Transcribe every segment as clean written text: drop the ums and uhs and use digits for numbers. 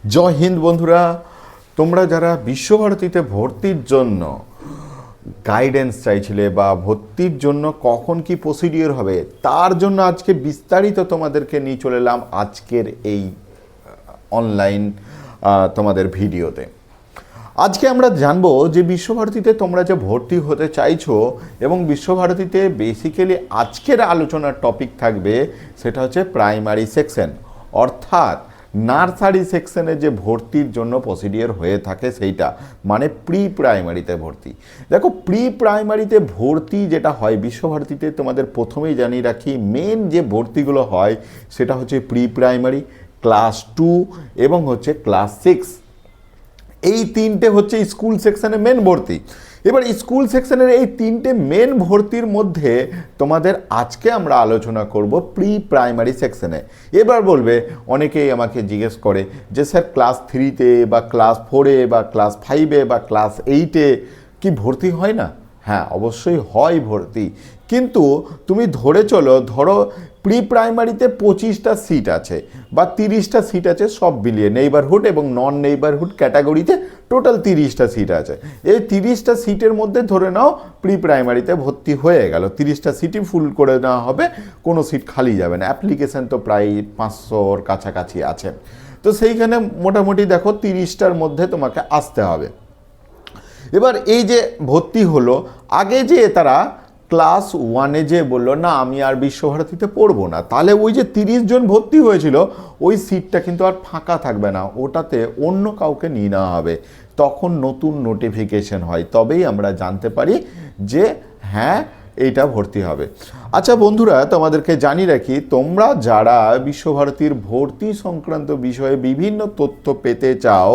জয় হিন্দ বন্ধুরা, তোমরা যারা বিশ্বভারতীতে ভর্তির জন্য গাইডেন্স চাইছিলে বা ভর্তির জন্য কখন কি প্রসিডিওর হবে তার জন্য আজকে বিস্তারিত তোমাদেরকে নিয়ে চলে এলাম আজকের এই অনলাইন তোমাদের ভিডিওতে। আজকে আমরা জানবো যে বিশ্বভারতীতে তোমরা যে ভর্তি হতে চাইছো এবং বিশ্বভারতীতে বেসিক্যালি আজকের আলোচনার টপিক থাকবে সেটা হচ্ছে প্রাইমারি সেকশন, অর্থাৎ নার্সারি সেকশনে যে ভর্তির জন্য প্রসিডিওর হয়ে থাকে সেইটা, মানে প্রি প্রাইমারিতে ভর্তি। দেখো, প্রি প্রাইমারিতে ভর্তি যেটা হয় বিশ্বভারতীতে, তোমাদের প্রথমেই জানিয়ে রাখি মেন যে ভর্তিগুলো হয় সেটা হচ্ছে প্রি প্রাইমারি, ক্লাস 2 এবং হচ্ছে ক্লাস 6। এই তিনটে হচ্ছে স্কুল সেকশনে মেন ভর্তি। এবার স্কুল সেকশনের এই তিনটে মেন ভর্তির মধ্যে তোমাদের আজকে আমরা আলোচনা করব প্রি প্রাইমারি সেকশনে। এবার বলবে, অনেকেই আমাকে জিজ্ঞেস করে যে স্যার ক্লাস 3-তে বা ক্লাস 4-এ বা ক্লাস 5-এ বা ক্লাস 8-এ কি ভর্তি হয় না? হ্যাঁ, অবশ্যই হয় ভর্তি, কিন্তু তুমি ধরো প্রি প্রাইমারিতে 25টা সিট আছে বা 30টা সিট আছে, সব মিলিয়ে নেইবারহুড এবং নন নেইবারহুড ক্যাটাগরিতে টোটাল 30টা সিট আছে। এই 30টা সিটের মধ্যে ধরে নাও প্রি প্রাইমারিতে ভর্তি হয়ে গেল, 30টা সিটই ফুল করে নেওয়া হবে, কোনো সিট খালি যাবে না। অ্যাপ্লিকেশান তো প্রায় 500-র কাছাকাছি আছে, তো সেইখানে মোটামুটি দেখো 30টার মধ্যে তোমাকে আসতে হবে। এবার এই যে ভর্তি হলো, আগে যে তারা ক্লাস 1-এ যে বললো না আমি আর বিশ্বভারতীতে পড়বো না, তাহলে ওই যে 30 জন ভর্তি হয়েছিল ওই সিটটা কিন্তু আর ফাঁকা থাকবে না, ওটাতে অন্য কাউকে নিয়ে নেওয়া হবে। তখন নতুন নোটিফিকেশন হয়, তবেই আমরা জানতে পারি যে হ্যাঁ এইটা ভর্তি হবে। আচ্ছা বন্ধুরা, তোমাদেরকে জানিয়ে রাখি, তোমরা যারা বিশ্বভারতীর ভর্তি সংক্রান্ত বিষয়ে বিভিন্ন তথ্য পেতে চাও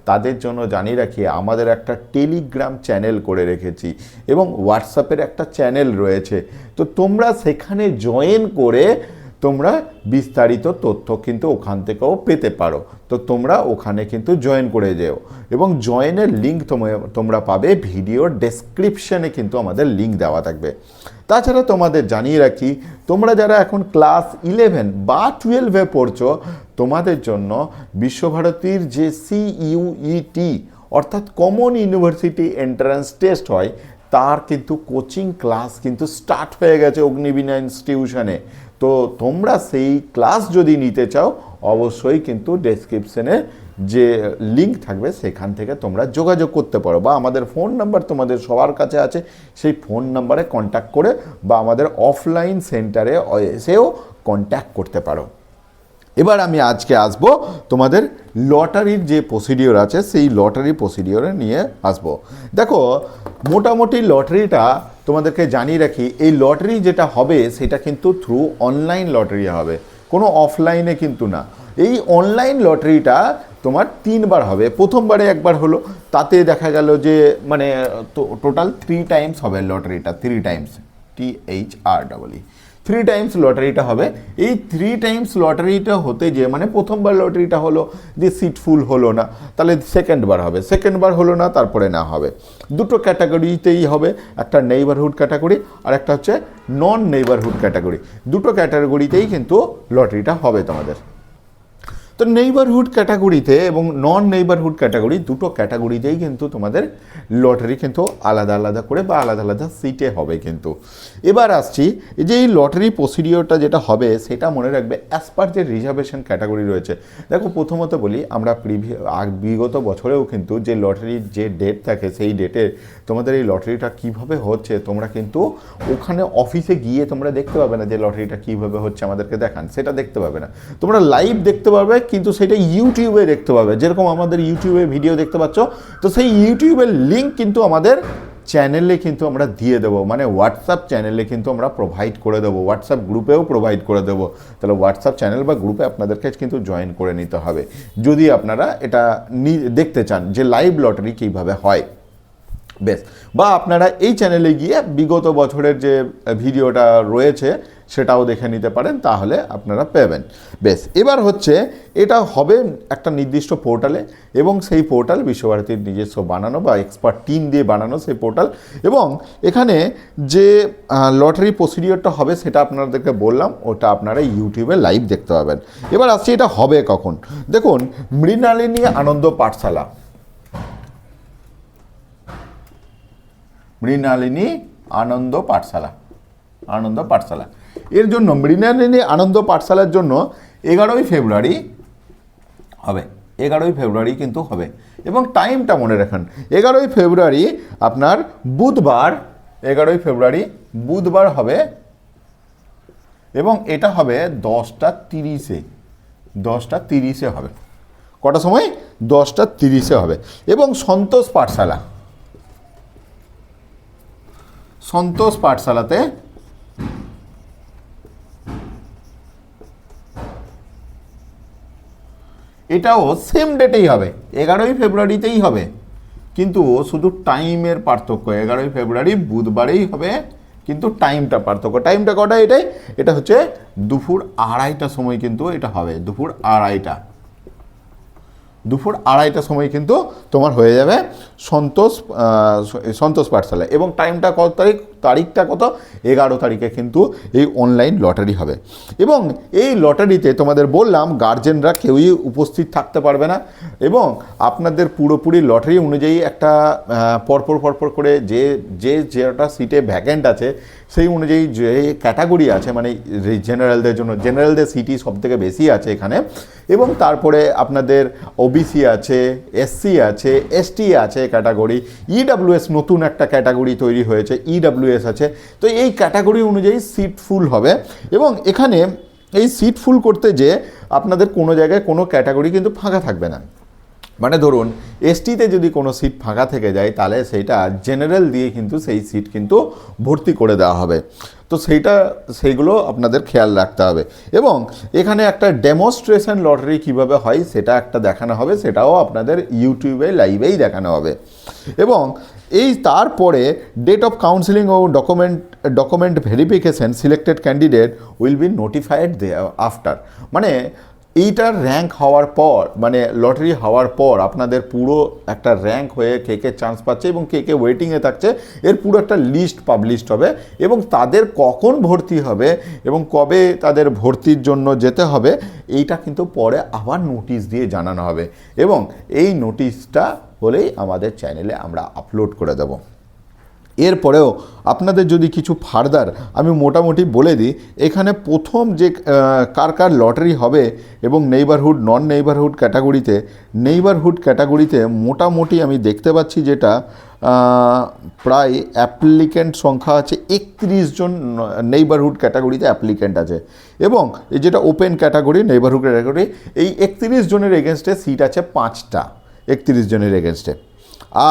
তাদের জন্য জানিয়ে রাখি আমাদের একটা টেলিগ্রাম চ্যানেল করে রেখেছি এবং হোয়াটসঅ্যাপের একটা চ্যানেল রয়েছে। তো তোমরা সেখানে জয়েন করে তোমরা বিস্তারিত তথ্য কিন্তু ওখান থেকেও পেতে পারো। তো তোমরা ওখানে কিন্তু জয়েন করে যেও এবং জয়েনের লিঙ্ক তোমরা পাবে ভিডিওর ডেসক্রিপশনে, কিন্তু আমাদের লিঙ্ক দেওয়া থাকবে। তাছাড়া তোমাদের জানিয়ে রাখি, তোমরা যারা এখন ক্লাস 11 বা 12-এ পড়ছো তোমাদের জন্য বিশ্বভারতীর যে CUET অর্থাৎ কমন ইউনিভার্সিটি এন্ট্রান্স টেস্ট হয় তার কিন্তু কোচিং ক্লাস কিন্তু স্টার্ট হয়ে গেছে অগ্নিবীণা ইনস্টিটিউশনে। তো তোমরা সেই ক্লাস যদি নিতে চাও অবশ্যই কিন্তু ডেসক্রিপশনে যে লিঙ্ক থাকবে সেখান থেকে তোমরা যোগাযোগ করতে পারো, বা আমাদের ফোন নাম্বার তোমাদের সবার কাছে আছে, সেই ফোন নাম্বারে কন্ট্যাক্ট করে বা আমাদের অফলাইন সেন্টারে এসেও কন্ট্যাক্ট করতে পারো। এবার আমি আজকে আসবো তোমাদের লটারির যে প্রসিডিওর আছে সেই লটারি প্রসিডিওরে নিয়ে আসবো। দেখো, মোটামুটি লটারিটা তোমাদেরকে জানিয়ে রাখি, এই লটারি যেটা হবে সেটা কিন্তু থ্রু অনলাইন লটারি হবে, কোনো অফলাইনে কিন্তু না। এই অনলাইন লটারিটা তোমার 3বার হবে। প্রথমবারে একবার হলো, তাতে দেখা গেল যে মানে টোটাল 3 টাইমস হবে লটারিটা, 3 টাইমস, THREE 3 টাইমস লটারিটা হবে। এই 3 টাইমস লটারিটা হতে যে মানে প্রথমবার লটারিটা হলো যে সিট ফুল হলো না, তাহলে সেকেন্ডবার হবে, সেকেন্ডবার হলো না তারপরে না হবে। দুটো ক্যাটাগরিতেই হবে, একটা নেইবারহুড ক্যাটাগরি আর একটা হচ্ছে নন নেইবারহুড ক্যাটাগরি। দুটো ক্যাটাগরিতেই কিন্তু লটারিটা হবে তোমাদের। তো নেইবারহুড ক্যাটাগরিতে এবং নন নেইবারহুড ক্যাটাগরি দুটো ক্যাটাগরিতেই কিন্তু তোমাদের লটারি কিন্তু আলাদা আলাদা করে বা আলাদা আলাদা সিটে হবে কিন্তু। এবার আসছি যে এই লটারি প্রসিডিওরটা যেটা হবে সেটা মনে রাখবে অ্যাজ পার যে রিজার্ভেশন ক্যাটাগরি রয়েছে। দেখো, প্রথমত বলি, আমরা বিগত বছরেও কিন্তু যে লটারির যে ডেট থাকে সেই ডেটে তোমাদের এই লটারিটা কিভাবে হচ্ছে তোমরা কিন্তু ওখানে অফিসে গিয়ে তোমরা দেখতে পাবে না যে লটারিটা কিভাবে হচ্ছে আমাদেরকে দেখান, সেটা দেখতে পাবে না, তোমরা লাইভ দেখতে পাবে, কিন্তু সেটা ইউটিউবে দেখতে পাবে। যেরকম আমাদের ইউটিউবে ভিডিও দেখতে পাচ্ছ, তো সেই ইউটিউবের লিঙ্ক কিন্তু আমাদের চ্যানেলে কিন্তু আমরা দিয়ে দেবো, মানে হোয়াটসঅ্যাপ চ্যানেলে কিন্তু আমরা প্রোভাইড করে দেবো, হোয়াটসঅ্যাপ গ্রুপেও প্রোভাইড করে দেবো। তাহলে হোয়াটসঅ্যাপ চ্যানেল বা গ্রুপে আপনাদেরকে কিন্তু জয়েন করে নিতে হবে যদি আপনারা এটা দেখতে চান যে লাইভ লটারি কীভাবে হয়। বেশ, বা আপনারা এই চ্যানেলে গিয়ে বিগত বছরের যে ভিডিওটা রয়েছে সেটাও দেখে নিতে পারেন, তাহলে আপনারা পাবেন। বেশ, এবার হচ্ছে এটা হবে একটা নির্দিষ্ট পোর্টালে, এবং সেই পোর্টাল বিশ্বভারতীর নিজস্ব বানানো বা এক্সপার্ট টিম দিয়ে বানানো সেই পোর্টাল। এবং এখানে যে লটারি প্রসিডিওরটা হবে সেটা আপনাদেরকে বললাম, ওটা আপনারা ইউটিউবে লাইভ দেখতে পাবেন। এবার আসছি এটা হবে কখন। দেখুন, মৃণালিনী আনন্দ পাঠশালা, মৃণালিনী আনন্দ পাঠশালা এর জন্য, মৃণালিনী আনন্দ পাঠশালার জন্য 11ই ফেব্রুয়ারি হবে, 11ই ফেব্রুয়ারি কিন্তু হবে। এবং টাইমটা মনে রাখুন, 11ই ফেব্রুয়ারি আপনার বুধবার, 11ই ফেব্রুয়ারি বুধবার হবে, এবং এটা হবে 10টা 30-এ হবে। কটা সময়? 10টা 30-এ হবে। এবং সন্তোষ পাঠশালাতে এটাও সেম ডেটেই হবে, 11ই ফেব্রুয়ারিতেই হবে, কিন্তু শুধু টাইমের পার্থক্য। 11ই ফেব্রুয়ারি বুধবারেই হবে, কিন্তু টাইমটা পার্থক্য। টাইমটা কটা? এটা হচ্ছে দুপুর 2:30টার সময় কিন্তু এটা হবে, দুপুর 2:30টার সময় কিন্তু তোমার হয়ে যাবে সন্তোষ পাঠশালা। এবং টাইমটা কত তারিখ? তারিখটা কত? 11 তারিখে কিন্তু এই অনলাইন লটারি হবে। এবং এই লটারিতে তোমাদের বললাম গার্জেনরা কেউই উপস্থিত থাকতে পারবে না, এবং আপনাদের পুরোপুরি লটারি অনুযায়ী একটা পরপর করে যেটা সিটে ভ্যাকেন্ট আছে সেই অনুযায়ী যে ক্যাটাগরি আছে, মানে জেনারেলদের জন্য, জেনারেলদের সিটই সবথেকে বেশি আছে এখানে। এবং তারপরে আপনাদের ওবিসি আছে, এসসি আছে, এসটি আছে ক্যাটাগরি, ইডাব্লিউএস নতুন একটা ক্যাটাগরি তৈরি হয়েছে, ইডাব্লিউএস আছে। তো এই ক্যাটাগরি অনুযায়ী সিট ফুল হবে। এবং এখানে এই সিট ফুল করতে যে আপনাদের কোনো জায়গায় কোনো ক্যাটাগরি কিন্তু ফাঁকা থাকবে না। মানে ধরুন এসটিতে যদি কোনো সিট ফাঁকা থেকে যায়, তাহলে সেইটা জেনারেল দিয়ে কিন্তু সেই সিট কিন্তু ভর্তি করে দেওয়া হবে। তো সেইগুলো আপনাদের খেয়াল রাখতে হবে। এবং এখানে একটা ডেমনস্ট্রেশন লটারি কিভাবে হয় সেটা একটা দেখানো হবে, সেটাও আপনাদের ইউটিউবে লাইভেই দেখানো হবে। এবং এই তারপরে ডেট অফ কাউন্সিলিং ও document verification selected candidate will be notified after. মানে এইটার র্যাঙ্ক হওয়ার পর, মানে লটারি হওয়ার পর আপনাদের পুরো একটা র্যাঙ্ক হয়ে কে চান্স পাচ্ছে এবং কে ওয়েটিংয়ে থাকছে, এর পুরো একটা লিস্ট পাবলিশড হবে। এবং তাদের কখন ভর্তি হবে এবং কবে তাদের ভর্তির জন্য যেতে হবে, এইটা কিন্তু পরে আবার নোটিশ দিয়ে জানানো হবে। এবং এই নোটিশটা হলেই আমাদের চ্যানেলে আমরা আপলোড করে দেব। এরপরেও আপনাদের যদি কিছু ফার্দার আমি মোটামুটি বলে দিই, এখানে প্রথম যে কার লটারি হবে এবং নেইবারহুড নন নেইবারহুড ক্যাটাগরিতে মোটামুটি আমি দেখতে পাচ্ছি যেটা প্রায় অ্যাপ্লিক্যান্ট সংখ্যা আছে 31 জন নেইবারহুড ক্যাটাগরিতে অ্যাপ্লিক্যান্ট আছে। এবং এই যেটা ওপেন ক্যাটাগরি, নেইবারহুড ক্যাটাগরি, এই 31 জনের এগেনস্টে সিট আছে 5টা, 31 জনের এগেনস্টে।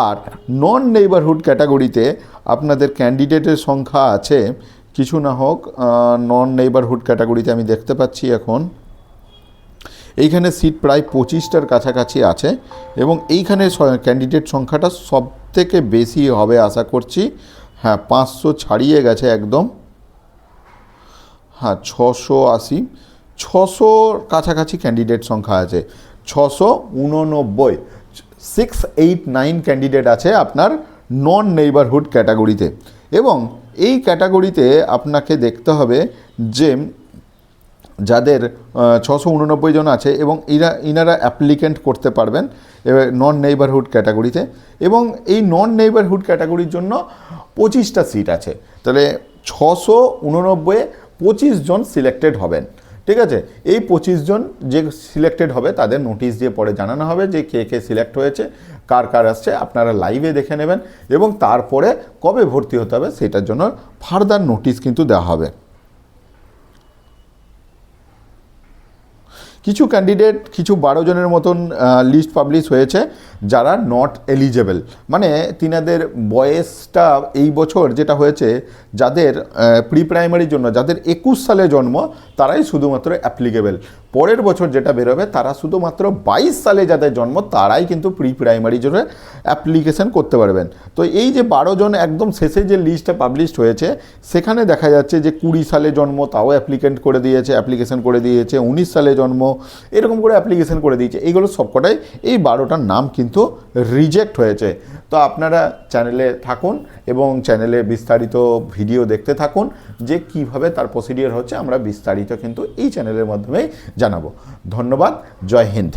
আর নন নেইবারহুড ক্যাটাগরিতে আপনাদের ক্যান্ডিডেটের সংখ্যা আছে কিছু না হোক, নন নেইবারহুড ক্যাটাগরিতে আমি দেখতে পাচ্ছি এখন এইখানে সিট প্রায় 25টার কাছাকাছি আছে। এবং এইখানে ক্যান্ডিডেট সংখ্যাটা সব থেকে বেশি হবে আশা করছি। হ্যাঁ, 500 ছাড়িয়ে গেছে একদম। হ্যাঁ, 600 কাছাকাছি ক্যান্ডিডেট সংখ্যা আছে, 689, 689 ক্যান্ডিডেট আছে আপনার নন নেইবারহুড ক্যাটাগরিতে। এবং এই ক্যাটাগরিতে আপনাকে দেখতে হবে যে যাদের 689 জন আছে এবং ইনারা অ্যাপ্লিকেন্ট করতে পারবেন নন নেইবারহুড ক্যাটাগরিতে। এবং এই নন নেইবারহুড ক্যাটাগরির জন্য 25টা সিট আছে। তাহলে 689 25 জন সিলেক্টেড হবেন, ঠিক আছে। এই 25 জন যে সিলেক্টেড হবে তাদের নোটিশ দিয়ে পরে জানানো হবে যে কে সিলেক্ট হয়েছে, কার আসছে, আপনারা লাইভে দেখে নেবেন। এবং তারপরে কবে ভর্তি হতে হবে সেটার জন্য ফার্দার নোটিশ কিন্তু দেওয়া হবে। কিছু ক্যান্ডিডেট, কিছু 12 জনের মতন লিস্ট পাবলিশ হয়েছে যারা নট এলিজেবল, মানে তিনাদের বয়সটা এই বছর যেটা হয়েছে, যাদের প্রি প্রাইমারির জন্য যাদের 21 সালে জন্ম তারাই শুধুমাত্র অ্যাপ্লিকেবল। পরের বছর যেটা বেরোবে তারা শুধুমাত্র 22 সালে যাদের জন্ম তারাই কিন্তু প্রি প্রাইমারি জন্য অ্যাপ্লিকেশন করতে পারবেন। তো এই যে 12 জন একদম শেষে যে লিস্টটা পাবলিশড হয়েছে সেখানে দেখা যাচ্ছে যে 20 সালে জন্ম তাও অ্যাপ্লিকেশন করে দিয়েছে, 19 সালে জন্ম এরকম করে অ্যাপ্লিকেশন করে দিয়েছে। এইগুলো সবকটাই এই 12টার নাম কিন্তু রিজেক্ট হয়েছে। তো আপনারা চ্যানেলে থাকুন এবং চ্যানেলে বিস্তারিত ভিডিও দেখতে থাকুন যে কিভাবে তার প্রসিডিওর হচ্ছে, আমরা বিস্তারিত কিন্তু এই চ্যানেলের মাধ্যমেই জানাবো। ধন্যবাদ, জয় হিন্দ।